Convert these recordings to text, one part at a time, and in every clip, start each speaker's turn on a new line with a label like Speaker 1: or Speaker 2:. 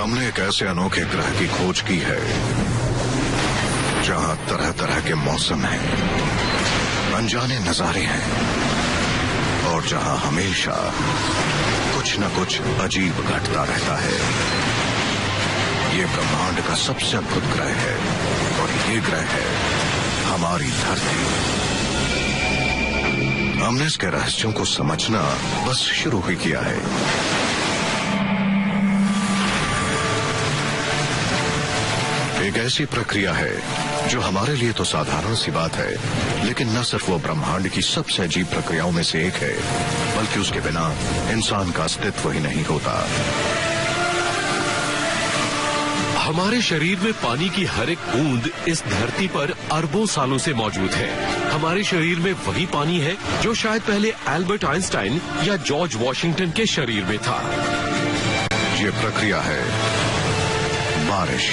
Speaker 1: हमने एक ऐसे अनोखे ग्रह की खोज की है जहां तरह तरह के मौसम हैं, अनजाने नजारे हैं और जहां हमेशा कुछ न कुछ अजीब घटता रहता है। ये ब्रह्मांड का सबसे अद्भुत ग्रह है और ये ग्रह है हमारी धरती। हमने इसके रहस्यों को समझना बस शुरू ही किया है। एक ऐसी प्रक्रिया है जो हमारे लिए तो साधारण सी बात है, लेकिन न सिर्फ वो ब्रह्मांड की सबसे अजीब प्रक्रियाओं में से एक है, बल्कि उसके बिना इंसान का अस्तित्व ही नहीं होता।
Speaker 2: हमारे शरीर में पानी की हर एक बूंद इस धरती पर अरबों सालों से मौजूद है। हमारे शरीर में वही पानी है जो शायद पहले एल्बर्ट आइंस्टाइन या जॉर्ज वॉशिंगटन के शरीर में था।
Speaker 1: ये प्रक्रिया है बारिश।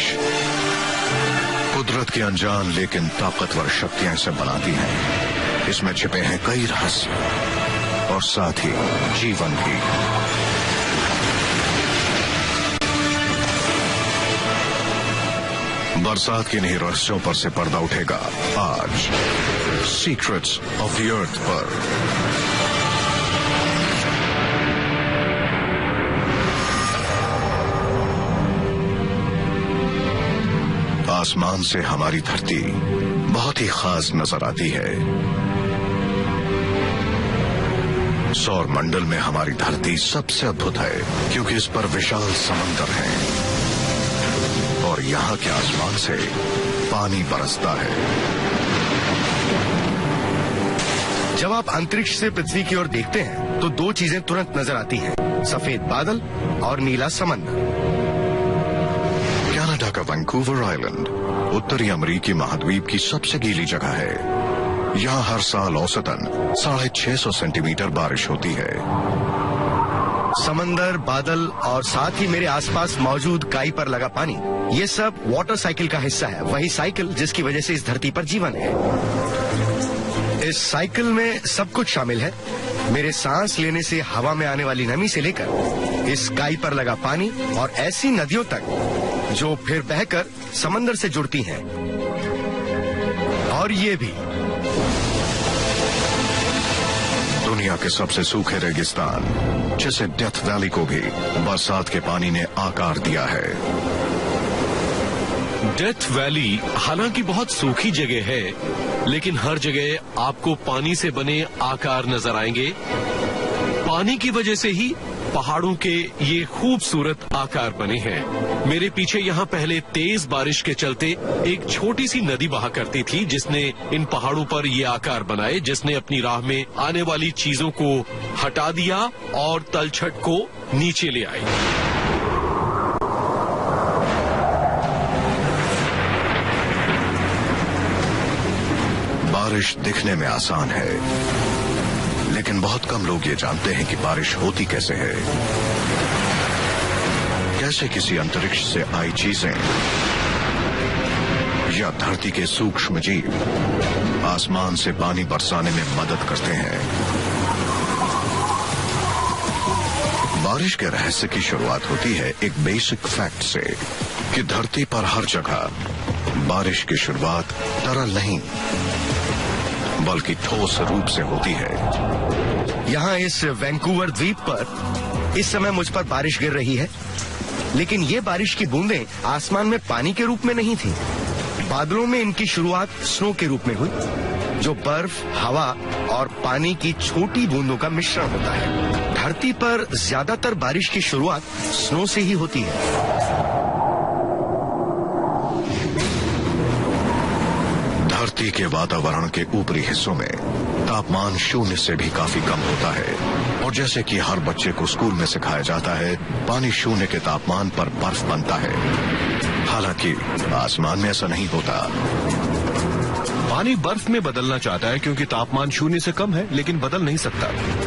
Speaker 1: कुदरत की अनजान लेकिन ताकतवर शक्तियां इसे बनाती हैं। इसमें छिपे हैं कई रहस्य और साथ ही जीवन भी। बरसात के इन्हीं रहस्यों पर से पर्दा उठेगा आज सीक्रेट्स ऑफ द अर्थ पर। आसमान से हमारी धरती बहुत ही खास नजर आती है। सौर मंडल में हमारी धरती सबसे अद्भुत है क्योंकि इस पर विशाल समंदर है और यहाँ के आसमान से पानी बरसता है।
Speaker 3: जब आप अंतरिक्ष से पृथ्वी की ओर देखते हैं तो दो चीजें तुरंत नजर आती हैं, सफेद बादल और नीला समंदर।
Speaker 1: कनाडा का वैंकूवर आइलैंड उत्तरी अमेरिकी महाद्वीप की सबसे गीली जगह है। यहाँ हर साल औसतन 650 सेंटीमीटर बारिश होती है।
Speaker 3: समंदर, बादल और साथ ही मेरे आसपास मौजूद काई पर लगा पानी, ये सब वाटर साइकिल का हिस्सा है। वही साइकिल जिसकी वजह से इस धरती पर जीवन है। इस साइकिल में सब कुछ शामिल है, मेरे सांस लेने से हवा में आने वाली नमी से लेकर इस काई पर लगा पानी और ऐसी नदियों तक जो फिर बहकर समंदर से जुड़ती हैं। और ये भी
Speaker 1: दुनिया के सबसे सूखे रेगिस्तान जैसे डेथ वैली को भी बरसात के पानी ने आकार दिया है।
Speaker 2: डेथ वैली हालांकि बहुत सूखी जगह है, लेकिन हर जगह आपको पानी से बने आकार नजर आएंगे। पानी की वजह से ही पहाड़ों के ये खूबसूरत आकार बने हैं। मेरे पीछे यहाँ पहले तेज बारिश के चलते एक छोटी सी नदी बहा करती थी, जिसने इन पहाड़ों पर ये आकार बनाए, जिसने अपनी राह में आने वाली चीजों को हटा दिया और तलछट को नीचे ले आई।
Speaker 1: बारिश दिखने में आसान है, लेकिन बहुत कम लोग ये जानते हैं कि बारिश होती कैसे है। कैसे किसी अंतरिक्ष से आई चीजें या धरती के सूक्ष्म जीव आसमान से पानी बरसाने में मदद करते हैं। बारिश के रहस्य की शुरुआत होती है एक बेसिक फैक्ट से कि धरती पर हर जगह बारिश की शुरुआत तरल नहीं बल्कि ठोस रूप से होती है।
Speaker 3: यहाँ इस वैंकूवर द्वीप पर इस समय मुझ पर बारिश गिर रही है, लेकिन ये बारिश की बूंदें आसमान में पानी के रूप में नहीं थी। बादलों में इनकी शुरुआत स्नो के रूप में हुई, जो बर्फ, हवा और पानी की छोटी बूंदों का मिश्रण होता है। धरती पर ज्यादातर बारिश की शुरुआत स्नो से ही होती है।
Speaker 1: धरती के वातावरण के ऊपरी हिस्सों में तापमान 0 से भी काफी कम होता है, और जैसे कि हर बच्चे को स्कूल में सिखाया जाता है, पानी 0 के तापमान पर बर्फ बनता है। हालांकि आसमान में ऐसा नहीं होता।
Speaker 4: पानी बर्फ में बदलना चाहता है क्योंकि तापमान 0 से कम है, लेकिन बदल नहीं सकता।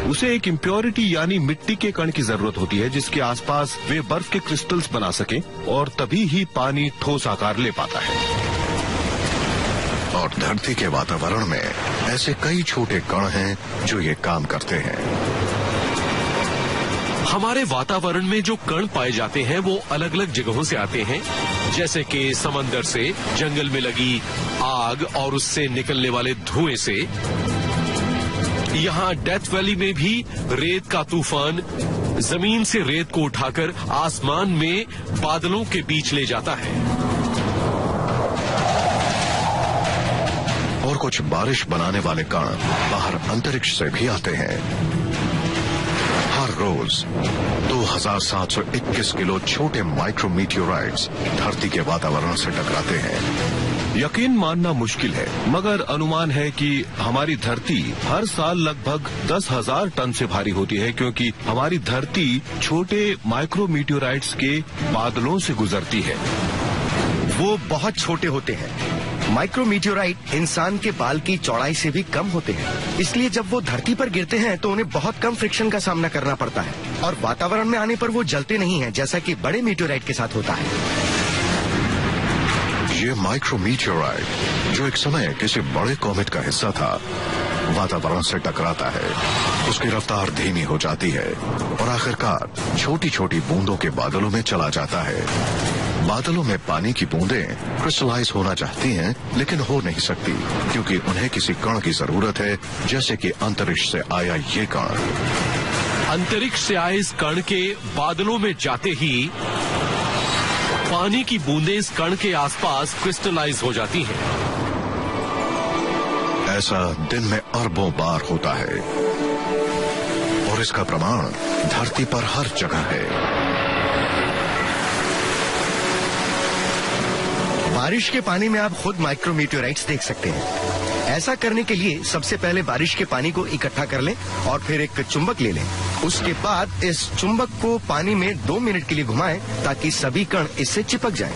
Speaker 4: उसे एक इम्प्योरिटी यानी मिट्टी के कण की जरूरत होती है, जिसके आसपास वे बर्फ के क्रिस्टल्स बना सकें, और तभी ही पानी ठोस आकार ले पाता है।
Speaker 1: और धरती के वातावरण में ऐसे कई छोटे कण हैं जो ये काम करते हैं।
Speaker 2: हमारे वातावरण में जो कण पाए जाते हैं वो अलग अलग जगहों से आते हैं, जैसे कि समंदर से, जंगल में लगी आग और उससे निकलने वाले धुएं से। यहाँ डेथ वैली में भी रेत का तूफान जमीन से रेत को उठाकर आसमान में बादलों के बीच ले जाता है।
Speaker 1: और कुछ बारिश बनाने वाले कण बाहर अंतरिक्ष से भी आते हैं। हर रोज 2721 किलो छोटे माइक्रोमीटियोराइट्स धरती के वातावरण से टकराते हैं।
Speaker 4: यकीन मानना मुश्किल है, मगर अनुमान है कि हमारी धरती हर साल लगभग 10,000 टन से भारी होती है, क्योंकि हमारी धरती छोटे माइक्रोमीटियोराइट्स के बादलों से गुजरती है।
Speaker 3: वो बहुत छोटे होते हैं। माइक्रोमीटियोराइट इंसान के बाल की चौड़ाई से भी कम होते हैं, इसलिए जब वो धरती पर गिरते हैं तो उन्हें बहुत कम फ्रिक्शन का सामना करना पड़ता है और वातावरण में आने पर वो जलते नहीं हैं, जैसा कि बड़े मीटियोराइट के साथ होता है।
Speaker 1: ये माइक्रोमीटियोराइट, जो एक समय किसी बड़े कॉमेट का हिस्सा था, वातावरण से टकराता है। उसकी रफ्तार धीमी हो जाती है और आखिरकार छोटी छोटी बूंदों के बादलों में चला जाता है। बादलों में पानी की बूंदें क्रिस्टलाइज होना चाहती हैं, लेकिन हो नहीं सकती, क्योंकि उन्हें किसी कण की जरूरत है, जैसे कि अंतरिक्ष से आया ये कण।
Speaker 2: अंतरिक्ष से आए इस कण के बादलों में जाते ही पानी की बूंदें इस कण के आसपास क्रिस्टलाइज हो जाती हैं।
Speaker 1: ऐसा दिन में अरबों बार होता है और इसका प्रमाण धरती पर हर जगह है।
Speaker 3: बारिश के पानी में आप खुद माइक्रोमीटियोराइट्स देख सकते हैं। ऐसा करने के लिए सबसे पहले बारिश के पानी को इकट्ठा कर लें और फिर एक चुंबक ले लें। उसके बाद इस चुंबक को पानी में 2 मिनट के लिए घुमाएं ताकि सभी कण इससे चिपक जाएं।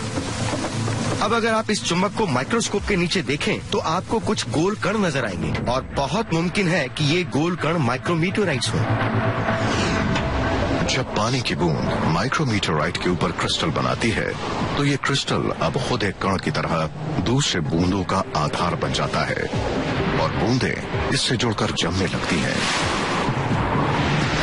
Speaker 3: अब अगर आप इस चुंबक को माइक्रोस्कोप के नीचे देखें तो आपको कुछ गोल कण नजर आएंगे और बहुत मुमकिन है कि ये गोल कण माइक्रोमीटियोराइट्स हों।
Speaker 1: जब पानी की बूंद माइक्रोमीटियोराइट के ऊपर क्रिस्टल बनाती है तो ये क्रिस्टल अब खुद एक कण की तरह दूसरे बूंदों का आधार बन जाता है और बूंदें इससे जुड़कर जमने लगती हैं।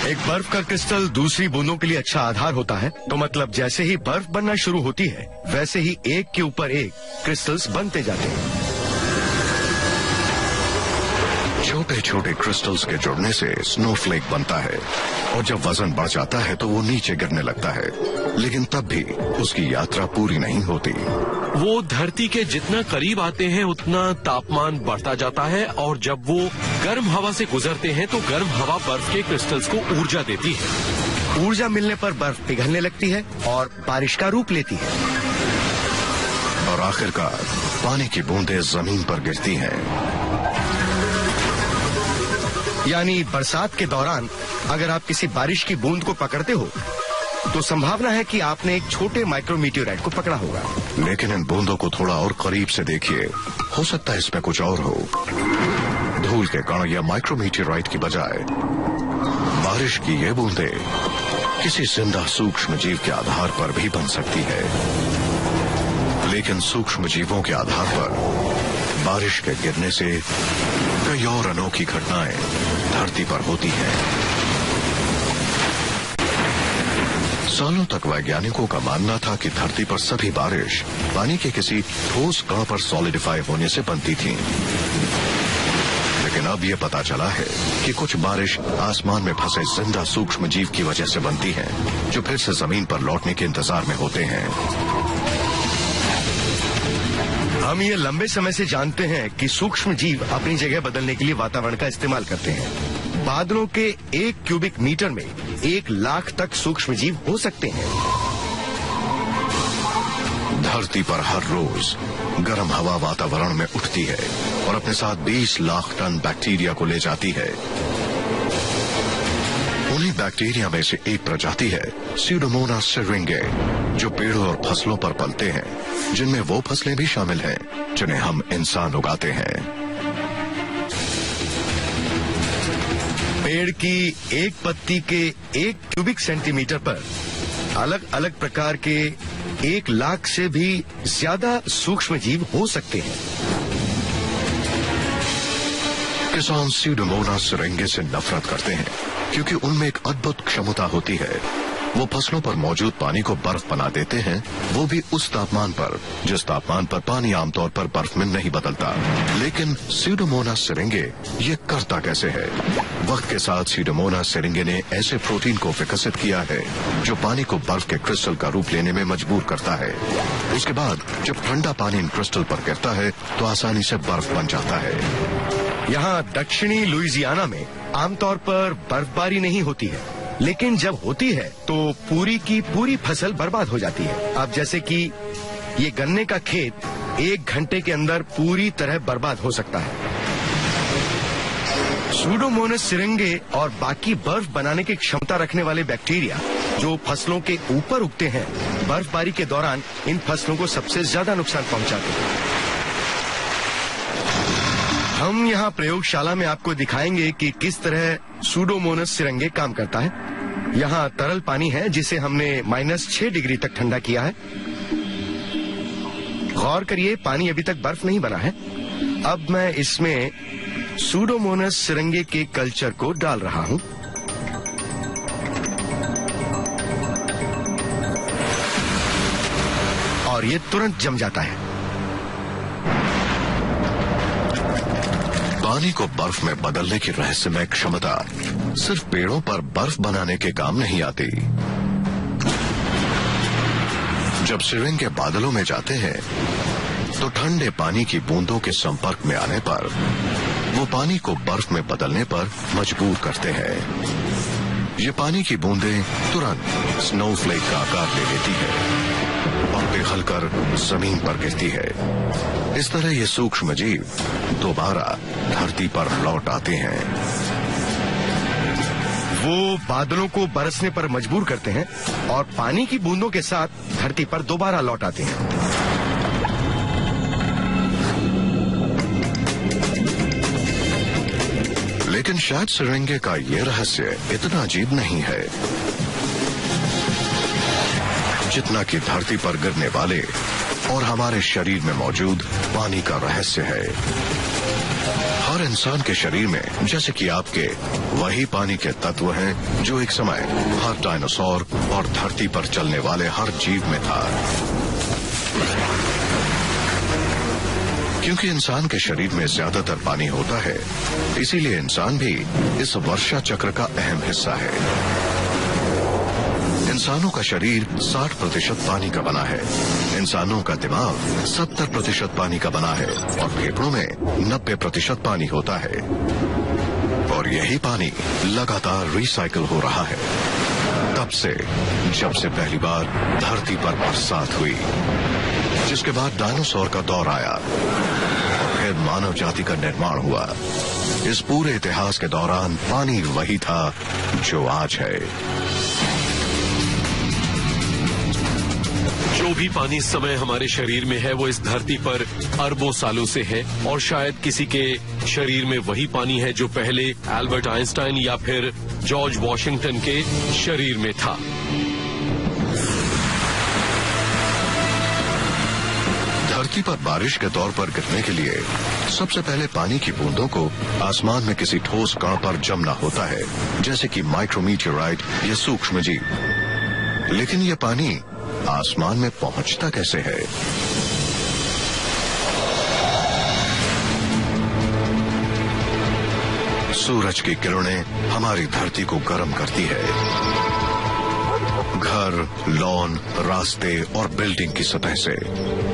Speaker 3: एक बर्फ का क्रिस्टल दूसरी बूंदों के लिए अच्छा आधार होता है, तो मतलब जैसे ही बर्फ बनना शुरू होती है वैसे ही एक के ऊपर एक क्रिस्टल्स बनते जाते हैं।
Speaker 1: छोटे छोटे क्रिस्टल्स के जुड़ने से स्नोफ्लेक बनता है और जब वजन बढ़ जाता है तो वो नीचे गिरने लगता है, लेकिन तब भी उसकी यात्रा पूरी नहीं होती।
Speaker 2: वो धरती के जितना करीब आते हैं उतना तापमान बढ़ता जाता है और जब वो गर्म हवा से गुजरते हैं तो गर्म हवा बर्फ के क्रिस्टल्स को ऊर्जा देती है।
Speaker 3: ऊर्जा मिलने पर बर्फ पिघलने लगती है और बारिश का रूप लेती है
Speaker 1: और आखिरकार पानी की बूंदें जमीन पर गिरती हैं।
Speaker 3: यानी बरसात के दौरान अगर आप किसी बारिश की बूंद को पकड़ते हो तो संभावना है कि आपने एक छोटे माइक्रोमीटियोराइट को पकड़ा होगा।
Speaker 1: लेकिन इन बूंदों को थोड़ा और करीब से देखिए, हो सकता है इसमें कुछ और हो। धूल के कण या माइक्रोमीटियोराइट की बजाय बारिश की ये बूंदें किसी जिंदा सूक्ष्म जीव के आधार पर भी बन सकती है, लेकिन सूक्ष्म जीवों के आधार पर बारिश के गिरने से कई और अनोखी घटनाएं धरती पर होती हैं। सालों तक वैज्ञानिकों का मानना था कि धरती पर सभी बारिश पानी के किसी ठोस कण पर सॉलिडिफाई होने से बनती थी, लेकिन अब ये पता चला है कि कुछ बारिश आसमान में फंसे जिंदा सूक्ष्म जीव की वजह से बनती है, जो फिर से जमीन पर लौटने के इंतजार में होते हैं।
Speaker 3: हम ये लंबे समय से जानते हैं कि सूक्ष्म जीव अपनी जगह बदलने के लिए वातावरण का इस्तेमाल करते हैं। बादलों के 1 क्यूबिक मीटर में 1 लाख तक सूक्ष्म जीव हो सकते हैं।
Speaker 1: धरती पर हर रोज गर्म हवा वातावरण में उठती है और अपने साथ 20 लाख टन बैक्टीरिया को ले जाती है। उन्हीं बैक्टीरिया में से एक प्रजाति है स्यूडोमोनास सिरिंगे, जो पेड़ों और फसलों पर पलते हैं, जिनमें वो फसलें भी शामिल हैं जिन्हें हम इंसान उगाते हैं।
Speaker 3: पेड़ की एक पत्ती के 1 क्यूबिक सेंटीमीटर पर अलग अलग प्रकार के 1 लाख से भी ज्यादा सूक्ष्म जीव हो सकते हैं।
Speaker 1: किसान सीडोमोनास सिरिंगे से नफरत करते हैं क्योंकि उनमें एक अद्भुत क्षमता होती है। वो फसलों पर मौजूद पानी को बर्फ बना देते हैं, वो भी उस तापमान पर जिस तापमान पर पानी आमतौर पर बर्फ में नहीं बदलता। लेकिन सीडोमोनास सिरिंगे ये करता कैसे है? वक्त के साथ सीडोमोनास सिरिंगे ने ऐसे प्रोटीन को विकसित किया है जो पानी को बर्फ के क्रिस्टल का रूप लेने में मजबूर करता है। उसके बाद जब ठंडा पानी इन क्रिस्टल पर गिरता है तो आसानी से बर्फ बन जाता है।
Speaker 3: यहाँ दक्षिणी लुइजियाना में आमतौर पर बर्फबारी नहीं होती है, लेकिन जब होती है तो पूरी की पूरी फसल बर्बाद हो जाती है। अब जैसे कि ये गन्ने का खेत 1 घंटे के अंदर पूरी तरह बर्बाद हो सकता है। सूडोमोनास सिरिंगे और बाकी बर्फ बनाने की क्षमता रखने वाले बैक्टीरिया जो फसलों के ऊपर उगते हैं, बर्फबारी के दौरान इन फसलों को सबसे ज्यादा नुकसान पहुंचाते हैं। हम यहाँ प्रयोगशाला में आपको दिखाएंगे कि किस तरह सूडोमोनास सिरिंगे काम करता है। यहाँ तरल पानी है जिसे हमने -6 डिग्री तक ठंडा किया है। गौर करिए, पानी अभी तक बर्फ नहीं बना है। अब मैं इसमें सूडोमोनास सिरिंगे के कल्चर को डाल रहा हूँ। और ये तुरंत जम जाता है।
Speaker 1: पानी को बर्फ में बदलने की रहस्यमय क्षमता सिर्फ पेड़ों पर बर्फ बनाने के काम नहीं आती। जब सिरिंगे बादलों में जाते हैं तो ठंडे पानी की बूंदों के संपर्क में आने पर वो पानी को बर्फ में बदलने पर मजबूर करते हैं। ये पानी की बूंदें तुरंत स्नोफ्लेक का आकार ले लेती है और पिघलकर जमीन पर गिरती है। इस तरह ये सूक्ष्म जीव दोबारा धरती पर लौट आते हैं।
Speaker 3: वो बादलों को बरसने पर मजबूर करते हैं और पानी की बूंदों के साथ धरती पर दोबारा लौट आते हैं।
Speaker 1: लेकिन शायद सिरिंगे का ये रहस्य इतना अजीब नहीं है जितना कि धरती पर गिरने वाले और हमारे शरीर में मौजूद पानी का रहस्य है। हर इंसान के शरीर में जैसे कि आपके वही पानी के तत्व हैं जो एक समय हर डायनासोर और धरती पर चलने वाले हर जीव में था। क्योंकि इंसान के शरीर में ज्यादातर पानी होता है, इसीलिए इंसान भी इस वर्षा चक्र का अहम हिस्सा है। इंसानों का शरीर 60% पानी का बना है, इंसानों का दिमाग 70% पानी का बना है और फेफड़ों में 90% पानी होता है। और यही पानी लगातार रिसाइकिल हो रहा है तब से जब से पहली बार धरती पर बरसात हुई, जिसके बाद डायनासोर का दौर आया और फिर मानव जाति का निर्माण हुआ। इस पूरे इतिहास के दौरान पानी वही था जो आज है।
Speaker 2: जो भी पानी इस समय हमारे शरीर में है वो इस धरती पर अरबों सालों से है और शायद किसी के शरीर में वही पानी है जो पहले एल्बर्ट आइंस्टाइन या फिर जॉर्ज वॉशिंगटन के शरीर में था।
Speaker 1: धरती पर बारिश के तौर पर गिरने के लिए सबसे पहले पानी की बूंदों को आसमान में किसी ठोस कण पर जमना होता है, जैसे कि माइक्रोमीटियोराइट या सूक्ष्म जीव। लेकिन यह पानी आसमान में पहुंचता कैसे है? सूरज की किरणें हमारी धरती को गर्म करती है। घर, लॉन, रास्ते और बिल्डिंग की सतह से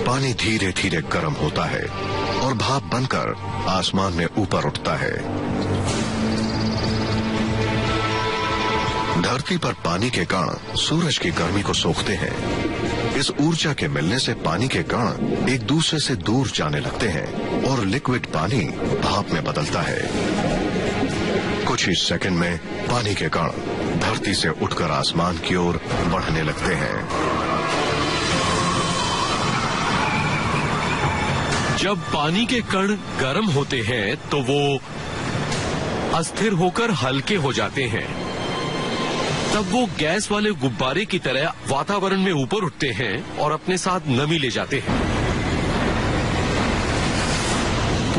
Speaker 1: पानी धीरे धीरे गर्म होता है और भाप बनकर आसमान में ऊपर उठता है। धरती पर पानी के कण सूरज की गर्मी को सोखते हैं। इस ऊर्जा के मिलने से पानी के कण एक दूसरे से दूर जाने लगते हैं और लिक्विड पानी भाप में बदलता है। कुछ ही सेकंड में पानी के कण धरती से उठकर आसमान की ओर बढ़ने लगते हैं।
Speaker 2: जब पानी के कण गर्म होते हैं तो वो अस्थिर होकर हल्के हो जाते हैं। तब वो गैस वाले गुब्बारे की तरह वातावरण में ऊपर उठते हैं और अपने साथ नमी ले जाते हैं।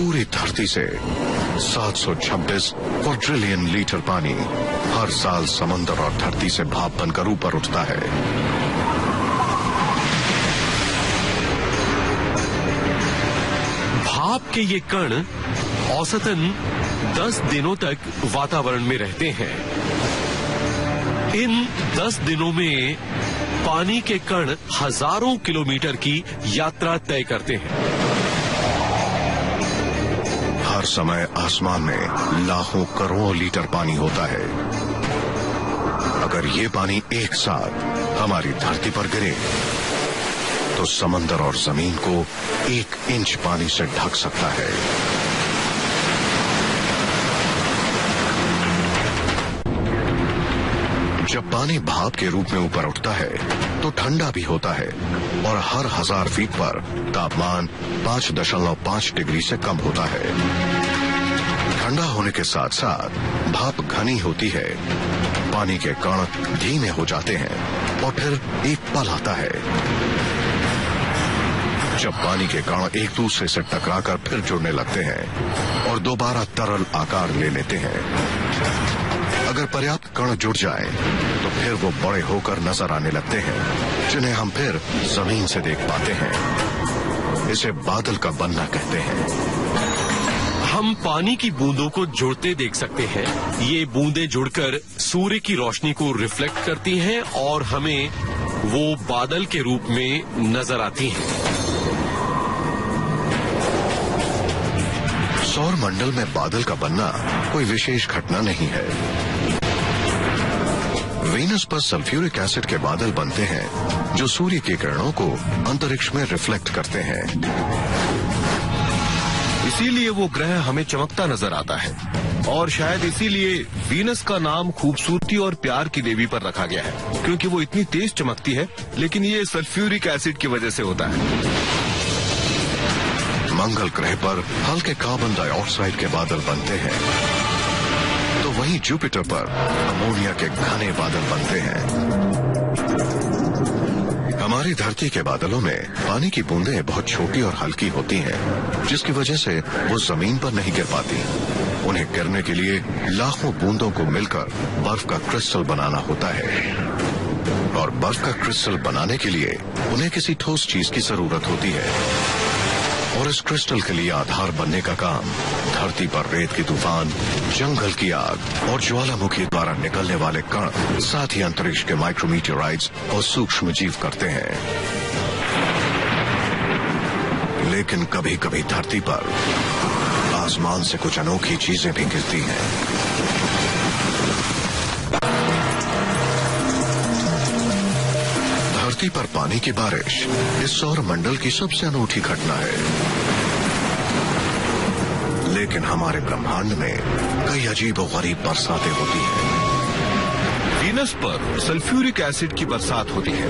Speaker 1: पूरी धरती से 726 क्वाड्रिलियन लीटर पानी हर साल समंदर और धरती से भाप बनकर ऊपर उठता है।
Speaker 2: भाप के ये कण औसतन 10 दिनों तक वातावरण में रहते हैं। इन 10 दिनों में पानी के कण हजारों किलोमीटर की यात्रा तय करते हैं।
Speaker 1: हर समय आसमान में लाखों करोड़ों लीटर पानी होता है। अगर ये पानी एक साथ हमारी धरती पर गिरे तो समंदर और जमीन को 1 इंच पानी से ढक सकता है। जब पानी भाप के रूप में ऊपर उठता है तो ठंडा भी होता है और हर 1000 फीट पर तापमान 5.5 डिग्री से कम होता है। ठंडा होने के साथ साथ भाप घनी होती है, पानी के कण धीमे हो जाते हैं और फिर एक पल आता है जब पानी के कण एक दूसरे से टकराकर फिर जुड़ने लगते हैं और दोबारा तरल आकार ले लेते हैं। अगर पर्याप्त कण जुड़ जाएं, तो फिर वो बड़े होकर नजर आने लगते हैं, जिन्हें हम फिर जमीन से देख पाते हैं। इसे बादल का बनना कहते हैं।
Speaker 2: हम पानी की बूंदों को जुड़ते देख सकते हैं। ये बूंदें जुड़कर सूर्य की रोशनी को रिफ्लेक्ट करती हैं और हमें वो बादल के रूप में नजर आती हैं।
Speaker 1: सौर मंडल में बादल का बनना कोई विशेष घटना नहीं है। वीनस पर सल्फ्यूरिक एसिड के बादल बनते हैं जो सूर्य की किरणों को अंतरिक्ष में रिफ्लेक्ट करते हैं।
Speaker 4: इसीलिए वो ग्रह हमें चमकता नजर आता है और शायद इसीलिए वीनस का नाम खूबसूरती और प्यार की देवी पर रखा गया है, क्योंकि वो इतनी तेज चमकती है। लेकिन ये सल्फ्यूरिक एसिड की वजह से होता है।
Speaker 1: मंगल ग्रह पर हल्के कार्बन डाइऑक्साइड के बादल बनते हैं, तो वहीं जुपिटर पर अमोनिया के घने बादल बनते हैं। हमारी धरती के बादलों में पानी की बूंदें बहुत छोटी और हल्की होती हैं, जिसकी वजह से वो जमीन पर नहीं गिर पाती। उन्हें गिरने के लिए लाखों बूंदों को मिलकर बर्फ का क्रिस्टल बनाना होता है, और बर्फ का क्रिस्टल बनाने के लिए उन्हें किसी ठोस चीज की जरूरत होती है। और इस क्रिस्टल के लिए आधार बनने का काम धरती पर रेत की तूफान, जंगल की आग और ज्वालामुखी द्वारा निकलने वाले कण, साथ ही अंतरिक्ष के माइक्रोमीटेराइट्स और सूक्ष्म जीव करते हैं। लेकिन कभी कभी धरती पर आसमान से कुछ अनोखी चीजें भी गिरती हैं। धरती पर पानी की बारिश इस सौर मंडल की सबसे अनूठी घटना है। लेकिन हमारे ब्रह्मांड में कई अजीब और गरीब बरसातें होती हैं।
Speaker 4: वीनस पर सल्फ्यूरिक एसिड की बरसात होती है।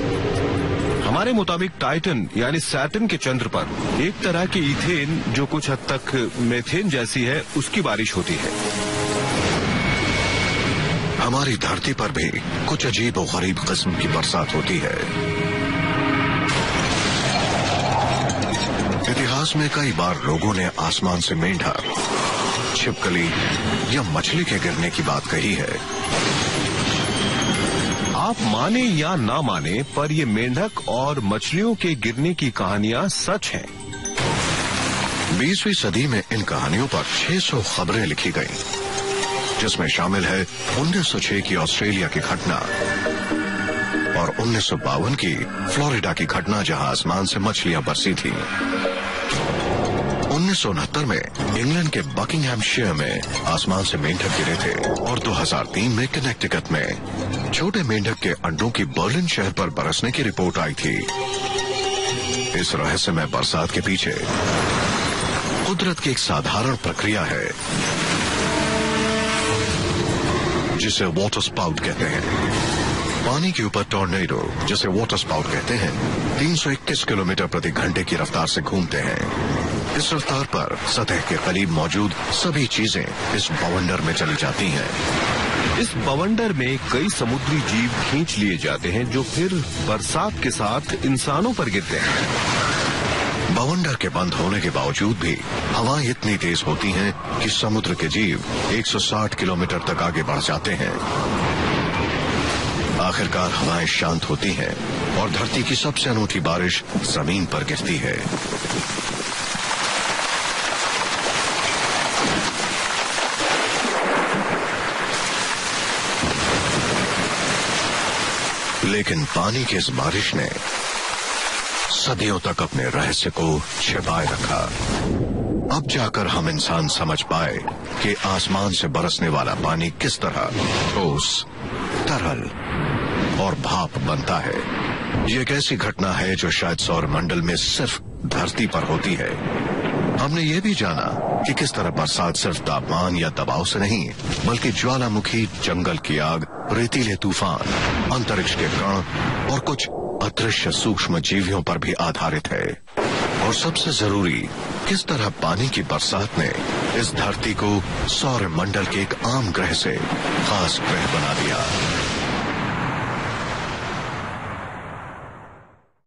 Speaker 4: हमारे मुताबिक टाइटन यानी सैटर्न के चंद्र पर एक तरह के इथेन, जो कुछ हद तक मेथेन जैसी है, उसकी बारिश होती है।
Speaker 1: हमारी धरती पर भी कुछ अजीब और गरीब किस्म की बरसात होती है। इतिहास में कई बार लोगों ने आसमान से मेंढक, छिपकली या मछली के गिरने की बात कही है।
Speaker 4: आप माने या ना माने, पर ये मेंढक और मछलियों के गिरने की कहानियां सच हैं।
Speaker 1: 20वीं सदी में इन कहानियों पर 600 खबरें लिखी गईं, जिसमें शामिल है 1906 की ऑस्ट्रेलिया की घटना और 1952 की फ्लोरिडा की घटना, जहां आसमान से मछलियां बरसी थी। 1969 में इंग्लैंड के बकिंगहैमशायर में आसमान से मेंढक गिरे थे और 2003 में कनेक्टिकट में छोटे मेंढक के अंडों की बर्लिन शहर पर बरसने की रिपोर्ट आई थी। इस रहस्यमय बरसात के पीछे कुदरत की एक साधारण प्रक्रिया है जिसे वाटर स्पाउट कहते हैं। पानी के ऊपर टॉर्नेडो, जिसे वाटर स्पाउट कहते हैं, 321 किलोमीटर प्रति घंटे की रफ्तार से घूमते हैं। इस रफ्तार पर सतह के करीब मौजूद सभी चीजें इस बवंडर में चली जाती हैं।
Speaker 4: इस बवंडर में कई समुद्री जीव खींच लिए जाते हैं, जो फिर बरसात के साथ इंसानों पर गिरते हैं।
Speaker 1: बवंडर के बंद होने के बावजूद भी हवाएं इतनी तेज होती हैं कि समुद्र के जीव 160 किलोमीटर तक आगे बढ़ जाते हैं। आखिरकार हवाएं शांत होती हैं और धरती की सबसे अनूठी बारिश जमीन पर गिरती है। लेकिन पानी की इस बारिश ने सदियों तक अपने रहस्य को छिपाए रखा। अब जाकर हम इंसान समझ पाए कि आसमान से बरसने वाला पानी किस तरह ठोस, तरल और भाप बनता है। ये एक ऐसी घटना है जो शायद सौरमंडल में सिर्फ धरती पर होती है। हमने ये भी जाना कि किस तरह बरसात सिर्फ तापमान या दबाव से नहीं, बल्कि ज्वालामुखी, जंगल की आग, रेतीले तूफान, अंतरिक्ष के कण और कुछ अदृश्य सूक्ष्म जीवियों पर भी आधारित है। और सबसे जरूरी, किस तरह पानी की बरसात ने इस धरती को सौरमंडल के एक आम ग्रह से खास ग्रह बना दिया।